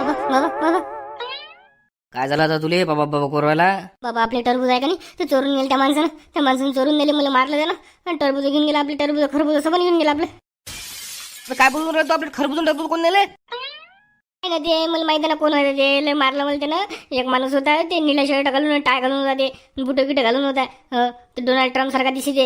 बाबा बाबा बाबा काय झालं आता तुले बाबा बाबा कोरवायला? बाबा आपले टरबूज आहे का नाही ते चोरून नेले त्या माणसानं चोरून नेले, मला मारलं त्यानं आणि टरबूज घेऊन गेला आपले, टरबूज खरबूज असं पण घेऊन गेला आपले. आता काय बोलून राहिलो? आपले खरबूजून टरबूज कोण नेले? काय ना ते मला माहिती ना कोण होतं ते, लय मारलं मला त्यानं. एक माणूस होता ते निळा शर्ट घालून टाय घालून होता, ते बुट गिट घालून होता. ते डोनाल्ड ट्रम्प सारखा दिसे ते.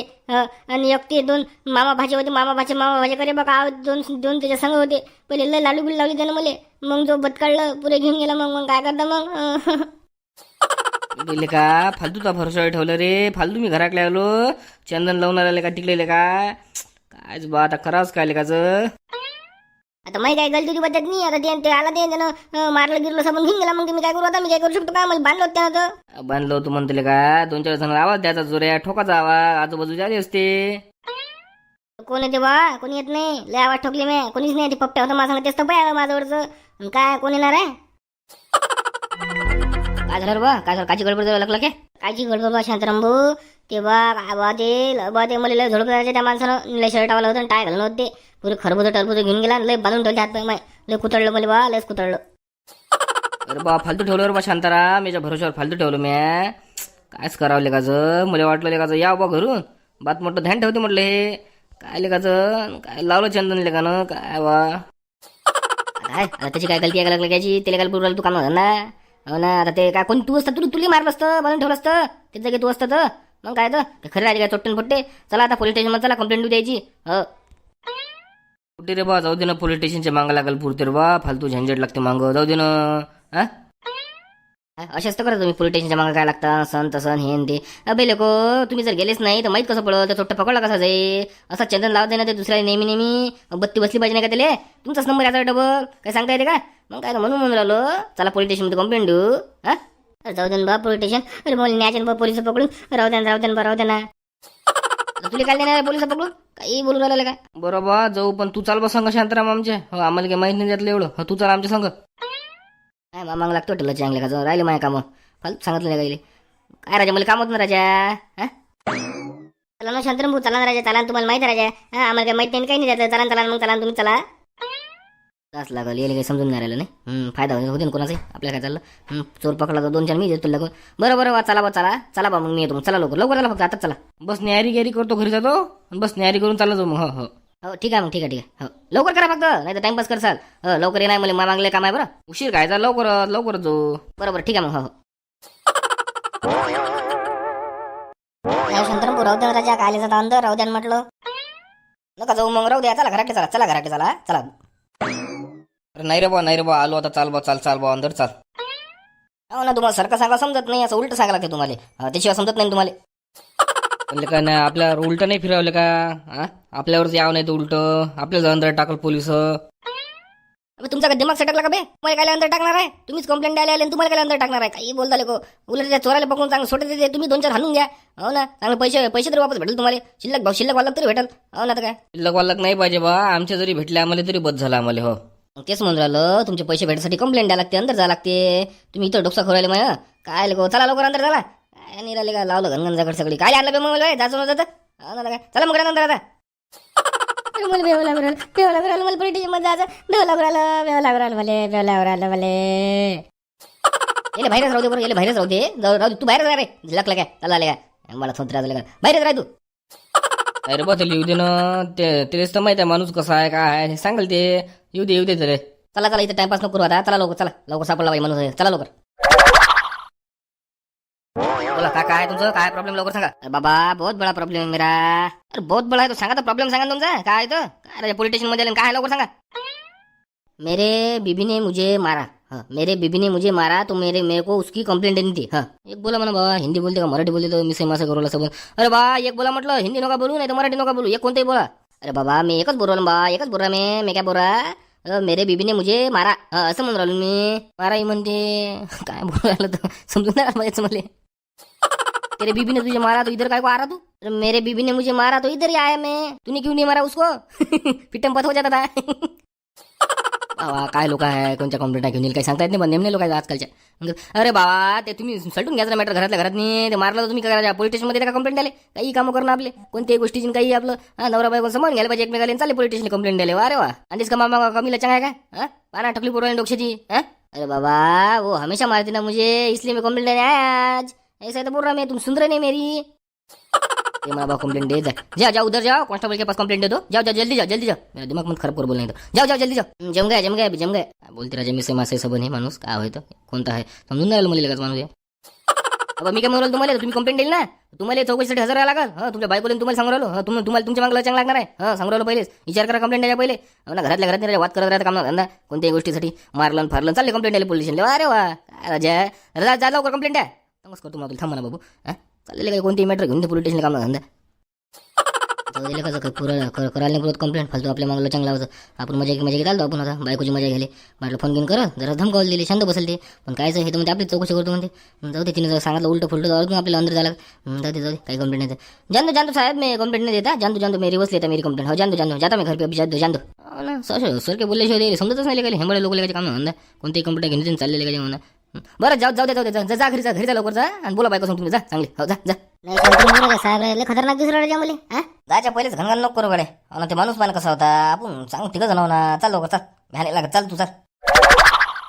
आणि एक ते दोन मामा भाचे होते, मामा भाचे करे बघा, दोन दोन त्याच्या संग होते. पहिले लय लालू बिल लावली त्यानं मला, मग जो बदकाळलं पुरे घेऊन गेला. मग काय करता मग? गेले का फालतूचा भरोसा ठेवलं रे, फालतू मी घराकडे आलो, चंदन लावून आले का टिकलेले का काय बा, आता खराच काय लेकाच. आता माही काय गलती बद्दल नाही. आता ते आला ते त्यानं मारलं गिरलं सबून घेऊन गेला. मग मी काय करू आता? मी काय करू शकतो का? मला बांधलं होतं त्यानं तर. बांधलो तू म्हणतले का? 2-4 जण आवाज द्यायचा, जोऱ्या ठोकाचा आवाज आजूबाजूच्या आले असते. कोण येते बा? कोणी येत नाही. लय आवाज ठोकले मी, कोणीच नाही. ते पप्प्या होता माझं, तेच तर पाय माझ्यावरचं. काय कोण येणार आहे? काय झालं रे बा? काय झालं? काची गडबड लागला काय? कायची गडबड बा शांताराम भाऊ? ते बा ते मला लय झोडप करायचे त्या माणसानं. लय शर्टावाला होतं, टाय घालून होते, पुरे खरबूज टरबूज घेऊन गेला. लय बांधून ठेवले हात पाय माय, लय कुतळलं मला बा, लयच कुतळलं. अरे बा फालतू ठेवलं रे बा शांताराम, याच्या भरोश्यावर फालतू ठेवलं मी. कायच करावं लेकाचं? मला वाटलं लेकाचं या बा घरून, बात म्हटलं ध्यान ठेवते म्हटलं. हे काय लेकाचं? काय लावलं चंदन लेकानं काय बा? काय आता त्याची काय गलती आहे का लागल्याची? त्याला काय बोलू तू काम ना? हो ना. आता ते काय कोणी तू असतं, तुला मारलं असतं, बांधून ठेवलं असतं त्याचं जागी तू असतं तर. मग काय तर खरं राहिले काय चोट्टन फुट्टे? चला आता पोलीस स्टेशनमध्ये चला, कंप्लेंट द्यायची. हो कुठे रे बा? जाऊ दे ना, पोलीस स्टेशनच्या मागं लागल पुरते रे बा, फालतू झंझट लागते मागं, जाऊ दे ना. हा असेच तर करा तुम्ही, पोलीस स्टेशनच्या मागं काय लागतं सण तसं हे ते. अबे लेको, तुम्ही जर गेलेच नाही तर माहीत कसं पडलं? त्या चोट्टा पकडला कसा जाईल? असा चंदन लावत ना ते दुसऱ्या नेहमी बत्ती बसली पाहिजे नाही का त्याला? तुमचाच नंबर याचा डबल काय सांगता येते का? मग काय म्हणून राहिलो, चला पोलीस स्टेशनमध्ये कंप्लेंट देऊ. हा जाऊ दे बा पोलीस स्टेशन. अरे मला न्यायचे बा पोलीस पकडून. राहू द्या ना. तुला काय नाही पोलीस पकडून काही बोलून राहिलं का? बरोबर जाऊ, पण तू चाल बा संघ शांताराम आमच्या. हो आम्हाला काही माहित नाही त्यातलं एवढं. हो तू चाल आमच्या संघ. काय मामांग लागतो टेला चांगले का? राहिले माझ्या कामं फालतू सांगितलं नाही गायले. काय राजा मला काम होत ना राजा? हा चला ना शांतराम भाऊ, चला ना राजा, चला. तुम्हाला माहिती आहे राजा, हा आम्हाला काही माहिती नाही, काही नाही त्याचं. चला मग चला तुम्ही चला. तास लागल यायला, काही समजून नाही राहिलं नाही. फायदा होते ना कोणाचा आपल्या काय चाललं? चोर पकडला तर 2-4 मी देतो लागून. बरं वा चला बा, चला बा, मग मी येतो. चला लवकर चला, फक्त आताच चला. बस न्यारी गॅरी करतो, घरी जातो, बस न्यारी करून चालला जाऊ मग. हो हो हो ठीक आहे मग, ठीक आहे. हो लवकर करा फक्त, नाही तर टाइमपास करसाल. हो लवकर ये, नाही मला मागले काम आहे. बरं उशीर काय लवकर जाऊ. बरोबर ठीक आहे मग. हो शंतरपूर राहू द्या राजा, काय जाता अंदर राहू द्या म्हटलं. नका जाऊ मग, राहू द्या. चला घराकडे चला. अरे नाही रे बा आलो आता. चाल बा अंदर चाल. हो ना, तुम्हाला सारखं सांगा समजत नाही, असं उलट सांगा लागते तुम्हाला. त्याशिवाय समजत नाही तुम्हाला. म्हणले का नाही, आपल्यावर उलट नाही फिरवले का? हा आपल्यावरच यावं नाही तर उलट आपल्याला अंदर टाकल पोलीस. तुमचा काय दिमाग सटकला का बे? तुम्हाला काय अंदर टाकणार आहे? तुम्हीच कंप्लेंट द्यायला आले, तुम्हाला काय अंदर टाकणार आहे? काही बोलता लेको. उलट त्या चोराला पकडून चांगलं सोडत देते तुम्ही. 2-4 हाणून घ्या. हो ना, चांगले पैसे तरी वापस भेटेल तुम्हाला. शिल्लक वाला तरी भेटेल. हो ना, तर काय शिल्लक नाही पाहिजे बा, आमच्या जरी भेटले आम्हाला तरी बस झाला आम्हाला. हो तेच म्हणून राहिलं, तुमचे पैसे भेटण्यासाठी कंप्लेंट द्यायला लागते, अंदर जायला लागते. तुम्ही इथं डोक्सा खोरायला मग काय लेको. चला लवकर अंदर चला. काय नाही राहिले का लावलं घनगंजाकडे सगळी. काय आणलं बे मग जायचं जातं. हो ना, काय चला मग नंतर आता. मला बेव लागू राहिलं मला पोलीस मध्ये जायचं. बेव लागू राहिलं मला. बाहेरच राहू दे बरं, बाहेरच राहू दे. तू बाहेरच राह रे. झिलकला काय चालला आले काय? मला थोत राहिलं का? बाहेरच राह तू. अरे बा लिहू दे ना, तेच तर माहित आहे माणूस कसा आहे काय आहे सांगाल ते. येऊ दे रे. चला इथं टाइमपास नको करू आता. चला लवकर सापडला बाई माणूस. चला लवकर. बोला काय आहे तुमचं? काय प्रॉब्लेम लवकर सांगा. अरे बाबा बहुत बडा प्रॉब्लेम है मेरा. अरे बहुत बडा है तो सांगा, तर प्रॉब्लेम सांगा तुमचा काय आहे तर. काय पोलीस स्टेशन मध्ये काय आहे लवकर सांगा. मेरे बीबी ने मुझे मारा. हाँ मेरे बीबी ने मुझे मारा तो मेरे को उसकी कंप्लेंट देनी थी. हाँ एक बोला म्हणा बाबा, हिंदी बोलते का मराठी बोलते तो मी सेम असं करू सब. अरे बा एक बोला म्हटलं, हिंदी नका बोलू नाही तर मराठी नका बोलू, एक कोणतेही बोला. अरे बाबा मी एकच बोल रहा बा, एकच बोल रहा मैं क्या बोल रहा? मेरे बीबी ने मुझे मारा. असं म्हणून राहिलो मी. माराही म्हणते काय बोल राहिलं तर समजून नाही राहिलं मला. तेरे बीबी ने तुझे मारा तो इधर काय को आ रहा तू? अरे मेरे बीबी ने मुझे मारा तो इधर ही आया मैं. तूने क्यों नहीं मारा उसको? पिटम पत हो जाता था. काय लोक आहे, कोणत्या कंप्लेंट घेऊन येईल काही सांगता येत नाही. पण नेमणे लोक आहेत आजकालच्या. अरे बाबा ते तुम्ही सलटून घ्यायचं मॅटर घरातल्या घरात नाही. ते मारलं तर तुम्ही काय करा, पोलीस स्टेशनमध्ये का कंप्लेंट द्याले? काही कामं करणं आपले कोणत्याही गोष्टीची काही आपलं नवरा बायको समोर घ्यायला पाहिजे एकमेकाला. चालले पोलीस स्टेशन कंप्लेंट द्याले. अरे वा, आणि का मामा कमीला चांगला आहे का? पाना टकली पोरवानी डोक्याची. अरे बाबा वो हमेशा मारती ना मुझे, इसलिए मैं कंप्लेंट देने आया आज। ऐसा ही तो बोल रहा मैं, तुम सुन रहे नहीं मेरी। ये माँ बाप कंप्लेंट दे जाओ जाओ उधर जाओ, कांस्टेबल के पास कंप्लेंट दे दो। जाओ जाओ जल्दी जाओ जल्दी जाओ, मेरा दिमाग मत खराब कर बोलने तो। जाओ जाओ जल्दी जाओ, जम गए जम गए जम गए। बोलते राजा मी से मासे सब नाही माणूस काय होय तर कोणता आहे समजून नाही आलं मला लगेच माणूस. बाबा मी काय म्हणलो तुम्हाला, तुम्ही कंप्लेंट देईल ना, तुम्हाला चौकशीसाठी हजर राहायला लागल. तुमच्या बायकोला तुम्हाला सांगू राहिलो, तुम्हाला तुमच्या मागला चांगला लागणार आहे. सांगू राहिलो पहिलेच, विचार करा कंप्लेंट द्यायला पहिले. ना घरातल्या घरात नाही वाद करत राहता काम धंदा, कोणत्याही गोष्टीसाठी मारलं फारलं चालले कंप्लेंट द्यायला पोलीस स्टेशनला. अरे वा राजा जा लवकर कंप्लेंट द्या. सांगूच करतो मला, थांबा ना बाबू. चालले काय कोणतेही मॅटर घेऊन पोलीस स्टेशनला काम धंदा दिलं कसं करायला नाही पुरत कंप्लेंट फालतू आपल्या मागला चांगला होतं. आपण मजा घेत आलो आपण आता बायकोची मजा घ्यायला. म्हटलं फोन घेऊन करत जरा धमकावलं दिली, शांत बसेल ते. पण कायचं हे तर म्हणते आपली चौकशी करतो म्हणते. जाऊ दे, तिने जर सांगितलं उलटं फुलटं अजून आपल्याला अंदर झालं. जाऊ दे काही कंप्लेंट नाही. जानतो साहेब मी कंप्लेंट नाही देता, जानतो मेरी वसली येता मेरी कंप्लेंट. हो जानतो जाता मी घर पे जानतो. ना सर के बोलल्याशिवाय दिले समजतच नाही काय हेंबळे लोक लेकाचे काम धंदा, कोणतेही कंप्लेंट घेऊन चाललेले काय म्हणा. बरं जाऊ दे जा घरी जा लवकर जा आणि बोला बायको तुम्ही जा चांगली. हो जा साहेब खतरनाक दिसला राजा मला. जायच्या पहिलेच घनघन नको करू गडे. ते माणूस पाहिजे कसा होता, आपण सांगू तिघं जण ना. चाल लवकर चाल, भ्याने लागत चाल तू चाल.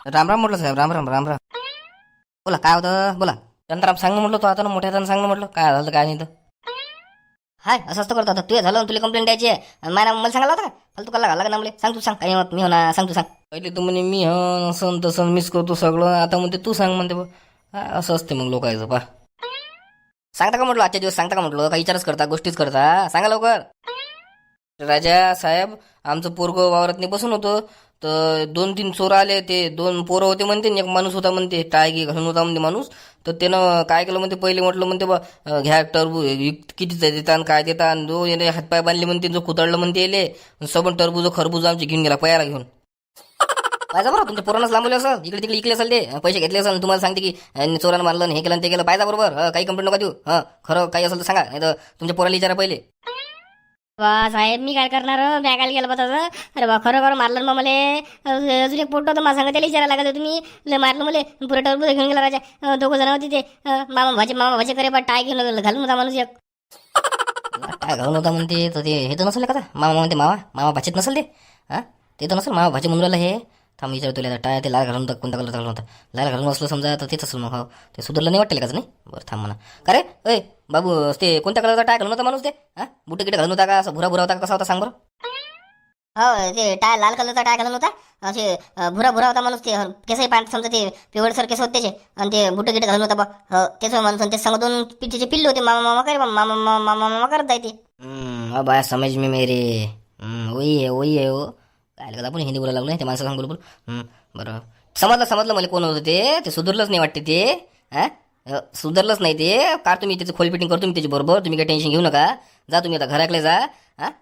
राम राम म्हटलं साहेब, राम राम राम राम. बोला काय होतं बोला. चंद्राम सांग म्हटलं तो आता ना मोठ्या हातानं सांग म्हटलं काय झालं काय नाही तर. हाय असंच तर करतो आता. तू झालं तुला कंप्लेंट द्यायची आहे, मला सांगायला होता का फालतू कल्ला घाला का ना मला. सांग तू सांग काही मत मी होणार, सांग तू सांग. पहिले तू म्हणे मी सण तसं मिस करतो सगळं, आता म्हणते तू सांग म्हणते बा. असं असते मग लोकांचं पा. सांगता का म्हटलं आजच्या दिवस, सांगता का म्हटलं काही विचारच करता गोष्टीच करता, सांगा लवकर. राजा साहेब आमचं पोरगं वावरात बसून होतं तर 2-3 चोर आले. ते 2 पोरं होते म्हणते, एक माणूस होता म्हणते, टाळगी घालून होता म्हणते माणूस. तर त्यानं काय केलं म्हणते, पहिले म्हटलं म्हणते बा घ्या टरबूज किती देता आणि काय देता, आणि जो याने हातपाय बांधले म्हणते, जो कुतळलं म्हणते येले सबन टरबूज खरबूज आमचे घेऊन गेला पयाला घेऊन. पाहिजे बरोबर तुमच्या पोरांनाच लांबवले असं, इकडे तिकडे इकले असेल, ते पैसे घेतले असेल. तुम्हाला सांगते की चोरानं मारलं हे केलं ते केलं. पाहिजे बरोबर, काही कंप्लेंट नका देऊ. खरं काही असेल तर सांगा, नाही तर तुमच्या पोराला विचारा पहिले. वा साहेब मी काय करणार, बॅगायला गेलं बघा. अरे बा खरं मारलं मग मला. अजून एक पोट होतं मला सांगा, त्याला विचारायला लागत तुम्ही मारलं मला. पुरे टरबूज घेऊन गेला राजा. दोघं जण होते ते मामा भाजी करे बा टाय घेऊन घालून होता माणूस एक. टाय घालून होता म्हणते तर ते हे तर नसेल का मामा म्हणते, मामा भाजीत नसेल ते. ते तर नसेल मामा भाजी म्हणून राहिलं हे. थांब विचारतो तुला, टाय ते लाल घालून होता, कोणता कलर घालून होता. लाल घालून असलं समजा तर तेच असेल मग. हो ते सुधारलं नाही वाटेल का नाही. बरं थांब म्हणा. का रे अय बाबू ते कोणत्या कलरचा टाय घालून होता माणूस ते. बुटे गिटे घालून होता का, असं भुरा होता का, कसा होता सांग बरं. हो ते टाय लाल कलरचा टाय घालून होता, असे भुरा होता माणूस. ते केसही पांढ समजा ते पिवळसर केस होते त्याचे, आणि ते बुटे गिटे घालून होता बा. हो तेच माणूस. ते सांग 2 पिठीचे पिल्ले होते. मामा करे मामा करत आहे ते. बाया समज मी मेरे वही आहे हो. काय आपण हिंदी बोलायला लागलो ते माणसं सांग बोल. बरं समजलं मला कोण होतं ते सुधारलंच नाही वाटते ते. सुधारलंच नाही ते. कार तुम्ही त्याचं खोल फिटिंग करतो मी त्याची बरोबर. तुम्ही काही टेन्शन घेऊ नका. जा तुम्ही आता घराकडे जा.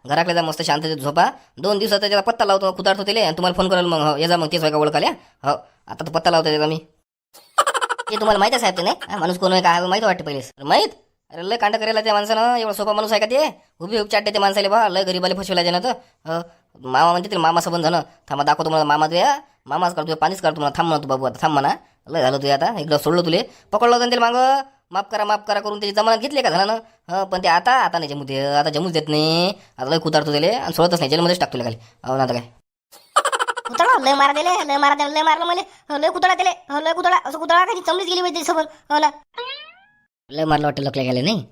घराकडे जा मस्त शांततेत झोपा. 2 दिवसात त्याचा पत्ता लावतो, कुतारतो त्याला आणि तुम्हाला फोन करायला मग. हो ये जा मग तेच का ओळखाल्या. हो आता तो पत्ता लावतो त्याचा मी. ते तुम्हाला माहिती आहे साहेब ते नाही माणूस कोण आहे काय माहिती वाटते पहिले माहीत. अरे लय कांड करायला त्या माणसानं. एवढा सोपा माणूस आहे का ते. उभी चाटते ते माणसाले बा. लय गरीबाले फसविला जाणं तर. मामा म्हणते मामा सबन झालं. थांबा दाखवतो मला मामा तुया. मामाच काढतो पाणीच काढतो मला. थांब म्हणतो बाबू आता थांब म्हणा. लय झालं तुया आता एकदा सोडलं तुले. पकडलं होतं त्याला मागं. माफ करा करून त्याची जमानत घेतली का झालं ना. पण ते आता नाही जमू दे. आता जमूच देत नाही. आता लय कुतारतो त्याला आणि सोडतच नाही. जेलमध्येच टाकतो खाली. हो ना आता काय कुतळा लय मारा दिले. लय मारलं मला. लय कुतळा दिले. लय कुतळा असं कुतळा का चमडीच गेली पाहिजे सोबत. हो ना लय मारलं वाटतं लकल्या गेले नाही.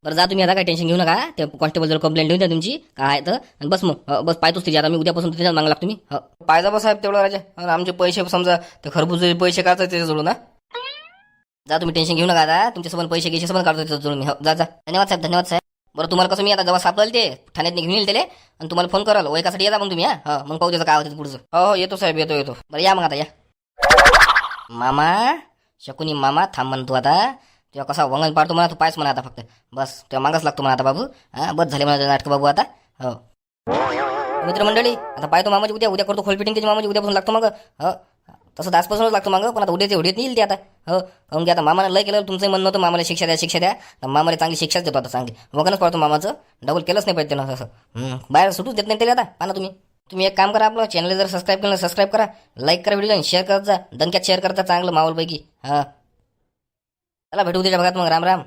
बरं जा तुम्ही आता काय टेन्शन घेऊ नका. ते कॉन्स्टेबल जर कंप्लेंट देऊन द्या तुमची काय तर बस मग. बस पाहतोच तिथे आता मी उद्यापासून तिथे मागला तुम्ही. पाहिजा बा साहेब तेवढा राजा. आमचे पैसे समजा ते खरबूजचे पैसे काढतात त्याच्या जोडून. जा तुम्ही टेन्शन घेऊ नका. आता तुमच्यासोबत पैसे घ्यायचे सबंध काढतो त्याच्या जोडून मी. जा धन्यवाद साहेब. बरं तुम्हाला कसं मी आता जेव्हा सापडेल ते ठाण्यात घेऊन येईल त्याला आणि तुम्हाला फोन कराल वयकासाठी येता मग तुम्ही. मग पाहू त्याचं काय होतं पुढचं. हो येतो साहेब येतो. बरं या मग आता या. मामा शकुनी मामा थांब म्हण तू आता. तुला कसा वंगण पाडतो म्हणा तू पायच म्हणा आता फक्त. बस तुला मागच लागतो म्हणा आता बाबू. बस झाले म्हणा नाटक बाबू आता. हो मित्रमंडळी आता पाहतो मामाची उद्या करतो खोल फिटिंग त्याची मामाची उद्यापासून लागतो मग. हो तसं दासपासूनच लागतो मग. पण आता उद्याचे येईल ते आता. हो काहून की आता मामानं लय केलं तुमचं म्हणणं होतं मामाला शिक्षा द्या. तर मामाला चांगली शिक्षाच देतो आता चांगली. वगनच पाडतो मामाचं. डबल केलंच नाही पाहिजे त्यानं असं. बाहेर सुटूच देत नाही त्याला आता. पाहा तुम्ही एक काम करा आपलं चॅनल जर सबस्क्राईब केलं सबस्क्राईब करा. लाईक करा व्हिडिओ आणि शेअर करत जा. दणक्यात शेअर करता चांगलं माहोलपैकी. चला भेटू उद्याच्या भागात मग. राम राम.